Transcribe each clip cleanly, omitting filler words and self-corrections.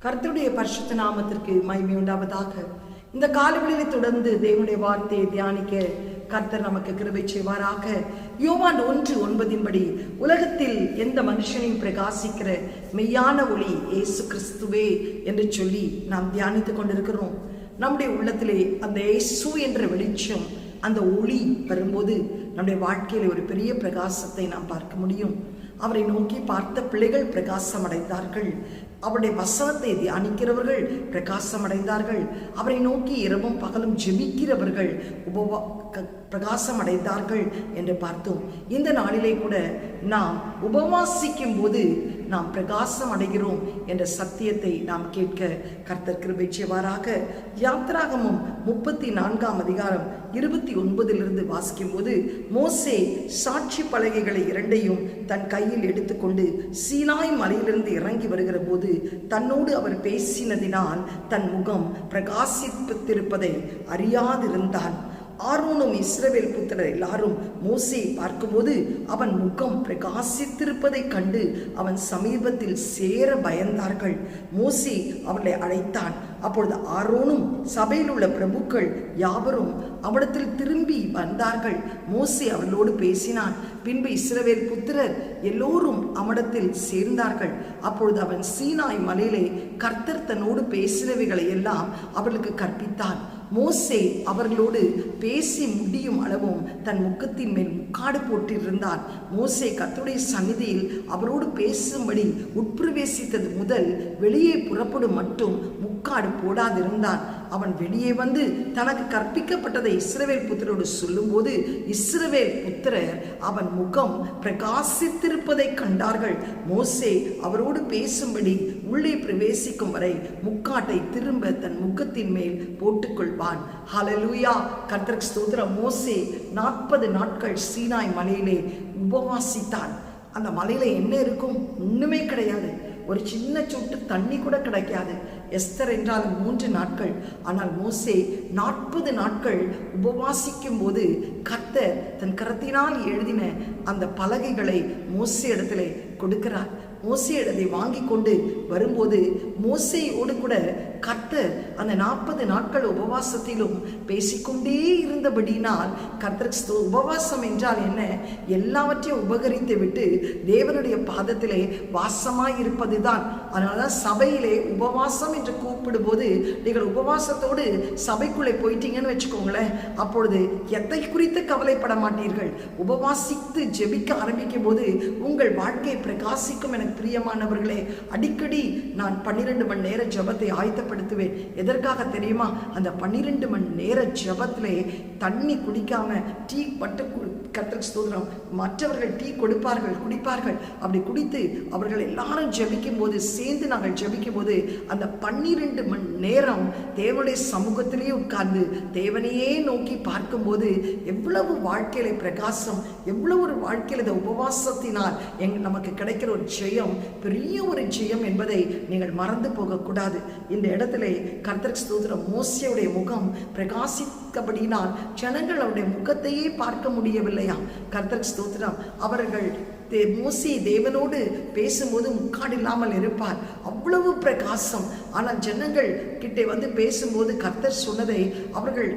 கர்த்தருடைய பரிசுத்த நாமத்திற்கு மகிமை உண்டாவதாக. இந்த காலவெளியை தொடர்ந்து தேவனுடைய வார்த்தையை தியானிக்க கர்த்தர் நமக்கு கிருபை செய்வாராக. யோவான் 1:9 உலகத்தில் எந்த மனுஷனையும் பிரகாசிக்கிற மெய்யான ஒளி இயேசு கிறிஸ்துவே என்று சொல்லி நாம் தியானித்துக் கொண்டிருக்கிறோம். நம்முடைய உள்ளத்திலே அந்த இயேசு என்ற வெளிச்சம், அந்த ஒளி வரும்போது நம்முடைய வாழ்க்கையில ஒரு பெரிய பிரகாசத்தை நாம் பார்க்க முடியும். அவரை நோக்கி பார்த்த பிள்ளைகள் பிரகாசம் அடைந்தார்கள். அவருடைய வசனத்தை தியானிக்கிறவர்கள் பிரகாசம் அடைந்தார்கள். அவரை நோக்கி இரவும் பகலும் ஜெபிக்கிறவர்கள் பிரகாசம் அடைந்தார்கள் என்று பார்த்தோம். இந்த நாளிலே கூட நாம் உபவாசிக்கும் போது நாம் பிரகாசம் அடைகிறோம் என்ற சத்தியத்தை நாம் கேட்க கர்த்தர் கிருபை செய்வாராக. யாத்திராகமம் 34:29 வாசிக்கும் போது, மோசே சாட்சி பலகைகளை 2 தன் கையில் எடுத்துக்கொண்டு சீனாய் மலையிலிருந்து இறங்கி வருகிற போது தன்னோடு அவர் பேசினதினால் தன் முகம் பிரகாசித்திருப்பதை அறியாதிருந்தான். ஆரோனும் இஸ்ரவேல் புத்திரர் எல்லாரும் மோசேயை பார்க்கும்போது அவன் முகம் பிரகாசித்திருப்பதை கண்டு அவன் சமீபத்தில் சேர பயந்தார்கள். மோசே அவர்களை அழைத்தான். அப்பொழுது ஆரோனும் சபையில் உள்ள பிரபுக்கள் யாவரும் அவனிடத்தில் திரும்பி வந்தார்கள். மோசே அவர்களோடு பேசினான். பின்பு இஸ்ரவேல் புத்திரர் எல்லோரும் அவனிடத்தில் சேர்ந்தார்கள். அப்பொழுது அவன் சீனாய் மலையிலே கர்த்தர் தன்னோடு பேசினவைகளை எல்லாம் அவர்களுக்கு கற்பித்தான். மோசே அவர்களோடு பேசி முடியும் அளவும் தன் முகத்தின் மேல் முக்காடு போட்டிருந்தான். மோசே கர்த்தருடைய சந்நிதியில் அவரோடு பேசும்படி உட்பிரவேசித்தது முதல் வெளியே புறப்படும் மட்டும் முக்காடு போடாதிருந்தான். அவன் வெளியே வந்து தனக்கு கற்பிக்கப்பட்டதை இஸ்ரவேல் புத்திரோடு சொல்லும்போது இஸ்ரவேல் புத்திரர் அவன் முகம் பிரகாசித்திருப்பதை கண்டார்கள். மோசே அவரோடு பேசும்படி உள்ளே பிரவேசிக்கும் வரை முக்காட்டை திரும்ப தன் முகத்தின் மேல் போட்டுக்கொள்வான். ஹல்லேலூயா, கர்த்தருக்கு ஸ்தோத்திரம். மோசே 40 நாட்கள் சீனாய் மலையிலே உபவாசித்தான். அந்த மலையில என்ன இருக்கும்? ஒண்ணுமே கிடையாது. ஒரு சின்ன சொட்டு தண்ணி கூட கிடைக்காது. எஸ்தர் என்றால் 3 நாட்கள். ஆனால் மோசே 40 நாட்கள் உபவாசிக்கும் போது கர்த்தர் தன் கரத்தினால் எழுதின அந்த பலகைகளை மோசே இடத்திலே கொடுக்கிறார். மோசே அதை வாங்கி கொண்டு வரும்போது மோசேயோடு கூட கர்த்தர் அந்த 40 நாட்கள் உபவாசத்திலும் பேசிக்கொண்டே இருந்தபடினால் கர்த்தருக்கு உபவாசம் என்றால் என்ன? எல்லாவற்றையும் உபகரித்து விட்டு தேவனுடைய பாதத்திலே வாசமாய் இருப்பதுதான். அதனாலதான் சபையிலே உபவாசம் என்று கூப்பிடும் போது நீங்கள் உபவாசத்தோடு சபைக்குள்ளே போயிட்டீங்கன்னு வச்சுக்கோங்களேன், அப்பொழுது எதை குறித்து கவலைப்பட மாட்டீர்கள். உபவாசித்து ஜெபிக்க ஆரம்பிக்கும் போது உங்கள் வாழ்க்கை பிரகாசிக்கும். எனக்கு பிரியமானவர்களே, அடிக்கடி நான் 12 மணி நேர ஜெபத்தை ஆயத்தப்படுத்துவேன். எதற்காக தெரியுமா? அந்த 12 மணி நேர ஜெபத்திலே தண்ணி குடிக்காம டீ மட்டும் கர்த்தருக்கு ஸ்தோத்திரம், மற்றவர்கள் டீ குடிப்பார்கள். அப்படி குடித்து அவர்கள் எல்லாரும் ஜெபிக்கும் போது, சேர்ந்து நாங்கள் ஜெபிக்கும் போது அந்த 12 மணி நேரம் தேவனுடைய சமூகத்திலேயே உட்கார்ந்து தேவனையே நோக்கி பார்க்கும்போது எவ்வளவு வாழ்க்கையில பிரகாசம், எவ்வளவு ஒரு வாழ்க்கையில இந்த உபவாசத்தினால் நமக்கு கிடைக்கிற ஒரு ஜெயம், பெரிய ஒரு ஜெயம் என்பதை நீங்கள் மறந்து போகக்கூடாது. இந்த இடத்துல கர்த்தருக்கு ஸ்தோத்திரம், மோசேயுடைய முகம் பிரகாசித்தபடினால் ஜனங்கள் அவருடைய முகத்தையே பார்க்க முடியவில்லையா? கர்த்தருக்கு ஸ்தோத்திரம். அவர்கள் மோசே தேவனோடு பேசும்போது முக்காடு இல்லாமல் இருப்பார், அவ்வளவு பிரகாசம். ஆனால் ஜனங்கள் கிட்டே வந்து பேசும்போது கர்த்தர் சொன்னதை அவர்கள்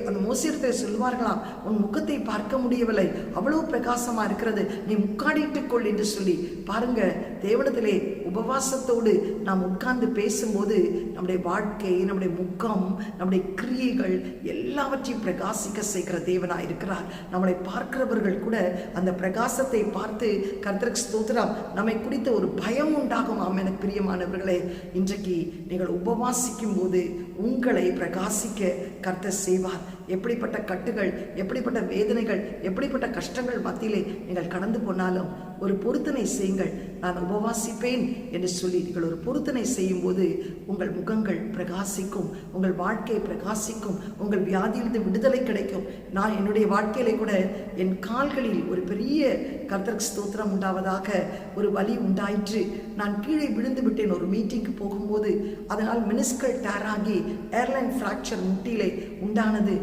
அந்த மோசேயிடத்தை சொல்வார்களாம், உன் முகத்தை பார்க்க முடியவில்லை, அவ்வளவு பிரகாசமா இருக்கிறது, நீ முக்காடிட்டுக் கொள் என்று சொல்லி. பாருங்க, தேவனத்திலே உபவாசத்தோடு நாம் உட்கார்ந்து பேசும்போது நம்முடைய வாழ்க்கை, நம்முடைய முகம், நம்முடைய கிரியைகள் எல்லாவற்றையும் பிரகாசிக்க செய்கிற தேவனாய் இருக்கிறார். நம்மளை பார்க்கிறவர்கள் கூட அந்த பிரகாசத்தை பார்த்து கர்த்தருக்கு ஸ்தோத்திரம், நம்மை குறித்த ஒரு பயம் உண்டாகும். எனக்கு பிரியமானவர்களே, இன்றைக்கு நீங்கள் உபவாசிக்கும் போது உங்களை பிரகாசிக்க கர்த்தர் செய்வார். எப்படிப்பட்ட கட்டுகள், எப்படிப்பட்ட வேதனைகள், எப்படிப்பட்ட கஷ்டங்கள் மத்தியிலே நீங்கள் கடந்து போனாலும் ஒரு பொருத்தனை செய்யுங்கள். நான் உபவாசிப்பேன் என்று சொல்லி நீங்கள் ஒரு பொருத்தனை செய்யும் போது உங்கள் முகங்கள் பிரகாசிக்கும், உங்கள் வாழ்க்கை பிரகாசிக்கும், உங்கள் வியாதியிலிருந்து விடுதலை கிடைக்கும். நான் என்னுடைய வாழ்க்கையிலே கூட என் கால்களில் ஒரு பெரிய கர்த்தருக்கு ஸ்தோத்திரம் உண்டாவதாக ஒரு வலி உண்டாயிற்று. நான் கீழே விழுந்து விட்டேன் ஒரு மீட்டிங்க்கு போகும்போது. அதனால் மினிஸ்கல் டேர் ஆகி ஏர்லைன் ஃப்ராக்சர் முட்டியிலே உண்டானது.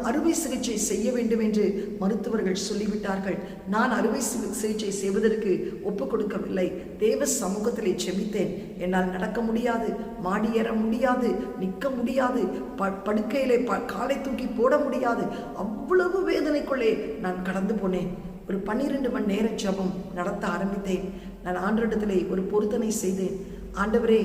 அறுவை சிகிச்சை செய்ய வேண்டும் என்று மருத்துவர்கள் சொல்லிவிட்டார்கள். நான் அறுவை சிகிச்சை செய்வதற்கு ஒப்புக் கொடுக்கவில்லை. தேவ சமூகத்திலே செபித்தேன். என்னால் நடக்க முடியாது, மாடி ஏற முடியாது, நிற்க முடியாது, படுக்கையிலே காலை தூக்கி போட முடியாது. அவ்வளவு வேதனைக்குள்ளே நான் கடந்து போனேன். ஒரு 12 மணி நேர ஜெபம் நடத்த ஆரம்பித்தேன். நான் ஆண்டவரிடத்திலே ஒரு பொருத்தனை செய்தேன். ஆண்டவரே,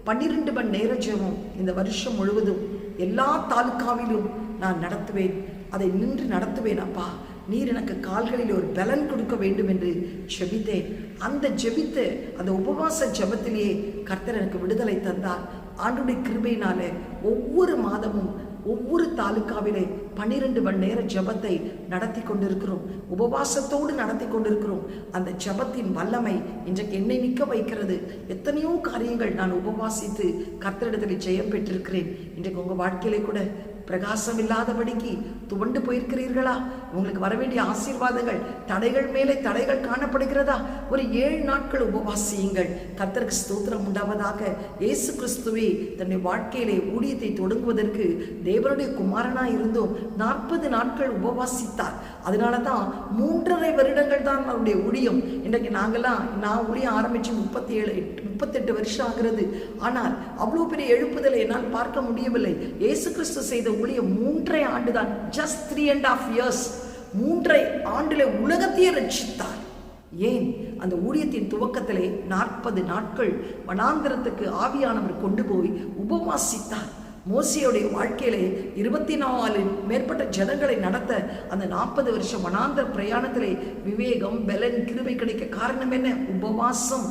12 மணி நேர ஜெபம் இந்த வருஷம் முழுவதும் எல்லா தாலுக்காவிலும் நான் நடத்துவேன். அதை நின்று நடத்துவேன். அப்பா, நீர் எனக்கு கால்களில் ஒரு பலன் கொடுக்க வேண்டும் என்று ஜெபித்தேன். அந்த ஜெபித்த அந்த உபவாச ஜெபத்திலேயே கர்த்தர் எனக்கு விடுதலை தந்தார். ஆண்டவருடைய கிருபையினாலே ஒவ்வொரு மாதமும் ஒவ்வொரு தாலுக்காவிலே 12 மணி நேர ஜெபத்தை நடத்தி கொண்டிருக்கிறோம். உபவாசத்தோடு நடத்தி கொண்டிருக்கிறோம். அந்த ஜெபத்தின் வல்லமை இன்றைக்கு என்னை நிற்க வைக்கிறது. எத்தனையோ காரியங்கள் நான் உபவாசித்து கர்த்தரிடத்தில் ஜெயம் பெற்றிருக்கிறேன். இன்றைக்கு உங்கள் வாழ்க்கையிலே கூட பிரகாசம் இல்லாதபடிக்கு துவண்டு போயிருக்கிறீர்களா? உங்களுக்கு வர வேண்டிய ஆசீர்வாதங்கள் தடைகள் மேலே தடைகள் காணப்படுகிறதா? ஒரு 7 நாட்கள் உபவாசியுங்கள். கர்த்தருக்கு ஸ்தோத்திரம் உண்டாவதாக. இயேசு கிறிஸ்துவே தன்னுடைய வாழ்க்கையிலே ஊழியத்தை தொடங்குவதற்கு தேவனுடைய குமாரனாய் இருந்தோம் 40 நாட்கள் உபவாசித்தார். அதனால தான் 3.5 வருடங்கள் தான் அவருடைய ஊழியம். இன்றைக்கு நான் ஊழியம் ஆரம்பித்து 38 வருஷம் ஆகிறது. ஆனால் அவ்வளோ பெரிய எழுப்புதலை என்னால் பார்க்க முடியவில்லை. இயேசு கிறிஸ்து செய்த ஊழியம் 3.5 ஆண்டு தான். Just 3.5 years. 3.5 ஆண்டிலே உலகத்தையே ரட்சித்தார். ஏன்? அந்த ஊழியத்தின் துவக்கத்திலே 40 நாட்கள் வனாந்திரத்துக்கு ஆவியானவர் கொண்டு போய் உபவாசித்தார். மோசேயுடைய வாழ்க்கையிலே 24 மேற்பட்ட ஜனங்களை நடத்த அந்த 40 வருஷம் வனாந்தர பிரயாணத்திலே விவேகம், பலன், கிருபை கிடைக்க காரணம் என்ன? உபவாசம்.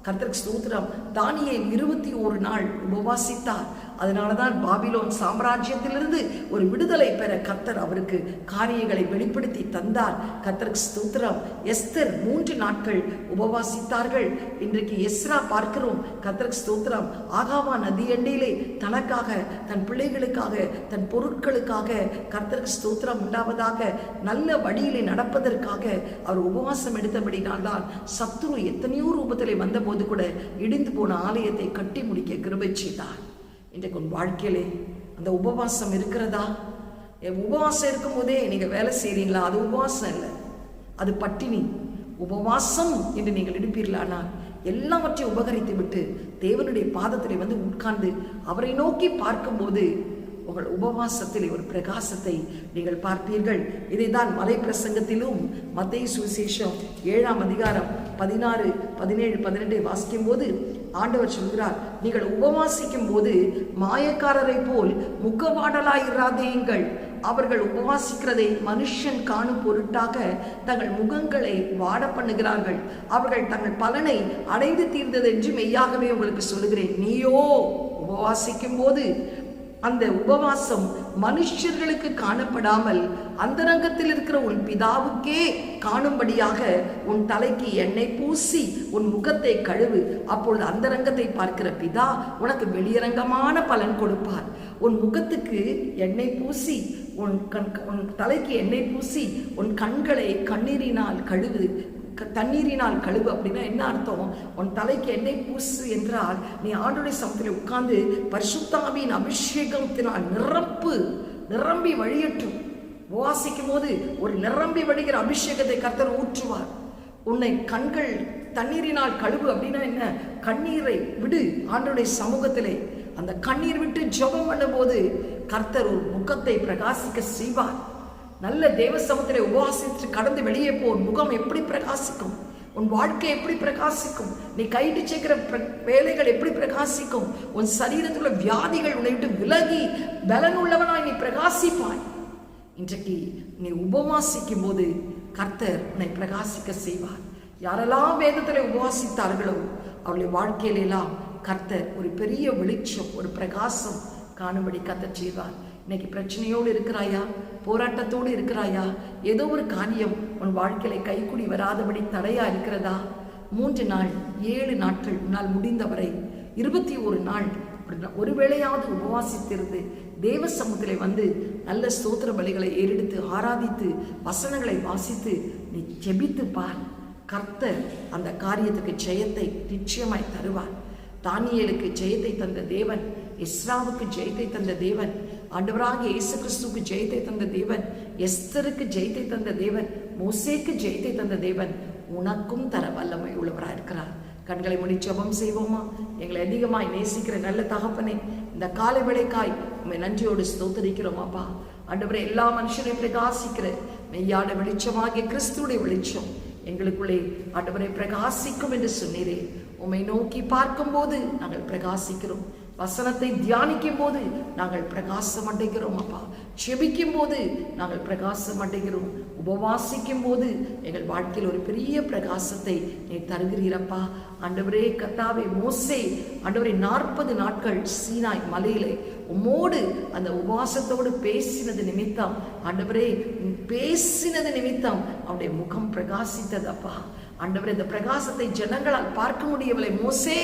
கர்த்தருக்கு ஸ்தோத்திரம். தானியேல் 21 நாள் உபவாசித்தார். அதனாலதான் பாபிலோன் சாம்ராஜ்யத்திலிருந்து ஒரு விடுதலை பெற கர்த்தர் அவருக்கு காரியங்களை வெளிப்படுத்தி தந்தார். கர்த்தருக்கு ஸ்தோத்திரம். எஸ்தர் 3 நாட்கள் உபவாசித்தார்கள். இன்றைக்கு எஸ்ரா பார்க்கிறோம். கர்த்தருக்கு ஸ்தோத்திரம். ஆகாவா நதியண்டையிலே தனக்காக, தன் பிள்ளைகளுக்காக, தன் பொருட்களுக்காக கர்த்தருக்கு ஸ்தோத்திரம் உண்டாவதாக நல்ல வழியிலே நடப்பதற்காக அவர் உபவாசம் எடுத்தபடினால்தான் சத்துரு எத்தனையோ ரூபத்திலே வந்தபோது கூட இடிந்து போன ஆலயத்தை கட்டி முடிக்க கிருபை செய்தார். இன்றைக்கு உன் வாழ்க்கையிலே அந்த உபவாசம் இருக்கிறதா? உபவாசம் இருக்கும் போதே நீங்க வேலை செய்றீங்களா? அது உபவாசம் இல்லை, அது பட்டினி. உபவாசம் என்று நீங்கள் எடுப்பீர்களானால் எல்லாவற்றையும் உபகரித்து விட்டு தேவனுடைய பாதத்திலே வந்து உட்கார்ந்து அவரை நோக்கி பார்க்கும்போது உங்கள் உபவாசத்திலே ஒரு பிரகாசத்தை நீங்கள் பார்ப்பீர்கள். இதைதான் மலை பிரசங்கத்திலும் மத்தேயு சுவிசேஷம் 7ஆம் அதிகாரம் 16, 17, 18 வாசிக்கும் போது ஆண்டவர் சொல்கிறார், நீங்கள் உபவாசிக்கும் போது மாயக்காரரை போல் முகவாடலாயிராதேயுங்கள். அவர்கள் உபவாசிக்கிறதை மனுஷன் காணும் பொருட்டாக தங்கள் முகங்களை வாட பண்ணுகிறார்கள். அவர்கள் தங்கள் பலனை அடைந்து தீர்ந்தது என்று மெய்யாகவே உங்களுக்கு சொல்லுகிறேன். நீயோ உபவாசிக்கும் போது அந்த உபவாசம் மனுஷர்களுக்கு காணப்படாமல் அந்தரங்கத்தில் இருக்கிற உன் பிதாவுக்கே காணும்படியாக உன் தலைக்கு எண்ணெய் பூசி உன் முகத்தை கழுவு. அப்பொழுது அந்தரங்கத்தை பார்க்கிற பிதா உனக்கு வெளியரங்கமான பலன் கொடுப்பார். உன் முகத்துக்கு எண்ணெய் பூசி உன் தலைக்கு எண்ணெய் பூசி உன் கண்களை கண்ணீரினால் கழுவு. தண்ணீரினால் கழுவு அப்படின்னா என்ன அர்த்தம்? உன் தலைக்கு எண்ணெய் பூசு என்றால் நீ ஆண்டவருடைய சமூகத்தில் உட்கார்ந்து பரிசுத்தாவியின் அபிஷேகத்தினால் நிரம்பி வழியட்டும். உபவாசிக்கும் போது ஒரு நிரம்பி வழிகிற அபிஷேகத்தை கர்த்தர் ஊற்றுவார். உன்னை கண்கள் தண்ணீரினால் கழுவு அப்படின்னா என்ன? கண்ணீரை விடு ஆண்டவருடைய சமூகத்திலே. அந்த கண்ணீர் விட்டு ஜெபம் பண்ணும் போது கர்த்தர் ஒரு முகத்தை பிரகாசிக்க செய்வார். நல்ல தேவ சமூகத்திலே உபவாசித்து கடந்து வெளியே போ. முகம் எப்படி பிரகாசிக்கும்? உன் வாழ்க்கை எப்படி பிரகாசிக்கும்? நீ கைட்டு சேர்க்கிற வேலைகள் எப்படி பிரகாசிக்கும்? உன் சரீரத்தில் உள்ள வியாதிகள் உன்னை விட்டு விலகி பலன் உள்ளவனாய் நீ பிரகாசிப்பாய். இன்றைக்கு நீ உபவாசிக்கும் போது கர்த்தர் உன்னை பிரகாசிக்க செய்வார். யாரெல்லாம் வேதத்தில் உபவாசித்தார்களோ அவளுடைய வாழ்க்கையிலெல்லாம் கர்த்தர் ஒரு பெரிய வெளிச்சம், ஒரு பிரகாசம் காணும்படி கர்த்தர் செய்வார். இன்னைக்கு பிரச்சனையோடு இருக்கிறாயா? போராட்டத்தோடு இருக்கிறாயா? ஏதோ ஒரு காரியம் உன் வாழ்க்கையில கைக்குடி வராதபடி தடையா இருக்கிறதா? 3 நாள் 7 நாட்கள் உன்னால் முடிந்தவரை 21 நாள் ஒருவேளையாவது உபவாசித்திருந்து தேவ சமூகத்திலே வந்து நல்ல ஸ்தோத்திர பலிகளை ஏறெடுத்து ஆராதித்து வசனங்களை வாசித்து நீ ஜெபித்து பார். கர்த்தர் அந்த காரியத்துக்கு ஜெயத்தை நிச்சயமாய் தருவார். தானியேலுக்கு ஜெயத்தை தந்த தேவன், எஸ்ராவுக்கு ஜெயத்தை தந்த தேவன், ஆண்டவராகிய இயேசு கிறிஸ்துவுக்கு ஜெயத்தை தந்த தேவன், எஸ்தருக்கு ஜெயத்தை தந்த தேவன், மோசேக்கு ஜெயத்தை தந்த தேவன் உனக்கும் தர வல்லமை உள்ளவராக இருக்கிறார். கண்களை மூடி ஜெபம் செய்வோமா? எங்களை அதிகமாய் நேசிக்கிற நல்ல தகப்பனே, இந்த காலை வேளைக்காய் உம்மை நன்றியோடு ஸ்தோத்திரிக்கிறோம் அப்பா. ஆண்டவரே, எல்லா மனுஷனையும் பிரகாசிக்கிற மெய்யான வெளிச்சமாகிய கிறிஸ்துவுடைய வெளிச்சம் எங்களுக்குள்ளே ஆண்டவரை பிரகாசிக்கும் என்று சொன்னீரே. உம்மை நோக்கி பார்க்கும் போது நாங்கள் பிரகாசிக்கிறோம். வசனத்தை தியானிக்கும் போது நாங்கள் பிரகாசம் அடைகிறோம் அப்பா. செபிக்கும் போது நாங்கள் பிரகாசம் அடைகிறோம். உபவாசிக்கும் போது எங்கள் வாழ்க்கையில் ஒரு பெரிய பிரகாசத்தை நீ தருகிறீரப்பா. ஆண்டவரே கர்த்தாவே, மோசே ஆண்டவரே 40 நாட்கள் சீனாய் மலையிலே உம்மோடு அந்த உபவாசத்தோடு பேசினது நிமித்தம், ஆண்டவரே பேசினது நிமித்தம் அவருடைய முகம் பிரகாசித்ததப்பா. ஆண்டவரே, இந்த பிரகாசத்தை ஜனங்களால் பார்க்க முடியவில்லை. மோசே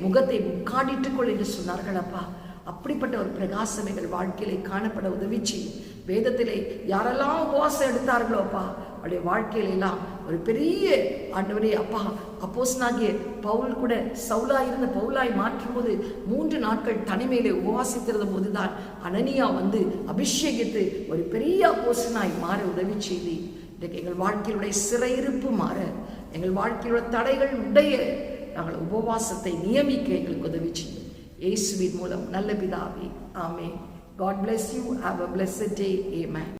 முகத்தை முக்காடிட்டுக்கொள் என்று சொன்னார்கள் அப்பா. அப்படிப்பட்ட ஒரு பிரகாசம் எங்கள் வாழ்க்கையிலே காணப்பட உதவி செய்யும். வேதத்திலே யாரெல்லாம் உபவாசம் எடுத்தார்களோ அப்பா, அவருடைய வாழ்க்கையிலெல்லாம் ஒரு பெரிய ஆண்டவரே அப்பா, அப்போஸ்தலனாகிய பவுல் கூட சவுலாய் இருந்த பவுலாய் மாற்றும் போது 3 நாட்கள் தனிமையிலே உபவாசித்திருந்த போதுதான் அனனியா வந்து அபிஷேகித்து ஒரு பெரிய அப்போஸ்தலனாய் மாற உதவி செய்தி. இன்றைக்கு எங்கள் வாழ்க்கையிலுடைய சிறையிருப்பு மாற, எங்கள் வாழ்க்கையிலுள்ள தடைகள் உடைய நாங்கள் உபவாசத்தை நியமிக்க எங்களுக்கு உதவி செய்யும். இயேசுவின் மூலம் நல்ல பிதாவே, ஆமென். God bless you. Have a blessed day. Amen.